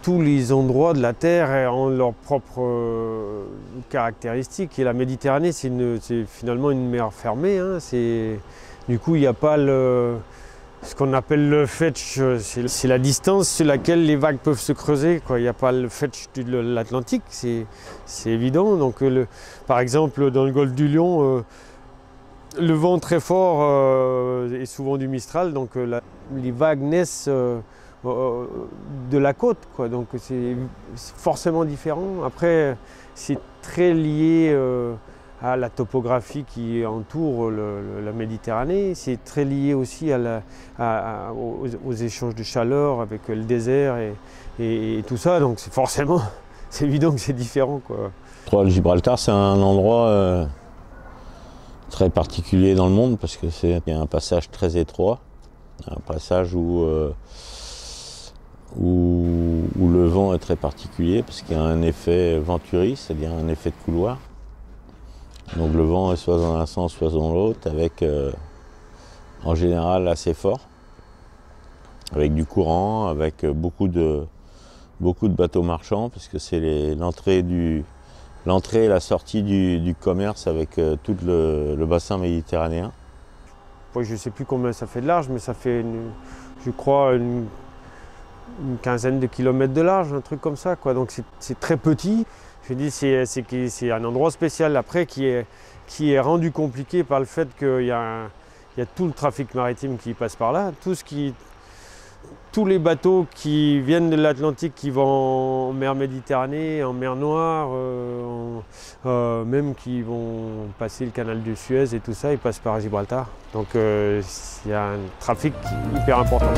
tous les endroits de la Terre ont leurs propres caractéristiques. Et la Méditerranée, c'est finalement une mer fermée. Hein. Du coup, il n'y a pas ce qu'on appelle le fetch, c'est la distance sur laquelle les vagues peuvent se creuser, quoi. Il n'y a pas le fetch de l'Atlantique, c'est évident. Donc, par exemple, dans le golfe du Lion, le vent très fort est souvent du Mistral, donc les vagues naissent de la côte, quoi. Donc c'est forcément différent. Après, c'est très lié à la topographie qui entoure la Méditerranée. C'est très lié aussi aux échanges de chaleur avec le désert et tout ça. Donc c'est évident que c'est différent, quoi. Le Gibraltar, c'est un endroit très particulier dans le monde parce que c'est un passage très étroit, un passage où le vent est très particulier parce qu'il y a un effet venturi, c'est-à-dire un effet de couloir. Donc le vent est soit dans un sens, soit dans l'autre, avec en général assez fort, avec du courant, avec beaucoup de bateaux marchands, parce que c'est l'entrée et la sortie du commerce avec tout le bassin méditerranéen. Je ne sais plus combien ça fait de large, mais ça fait, je crois, une quinzaine de kilomètres de large, un truc comme ça, quoi. Donc c'est très petit. Je dis c'est un endroit spécial après qui est rendu compliqué par le fait qu'il y a tout le trafic maritime qui passe par là, tous les bateaux qui viennent de l'Atlantique qui vont en mer Méditerranée, en mer Noire, même qui vont passer le canal de Suez et tout ça, ils passent par Gibraltar. Donc il y a un trafic hyper important.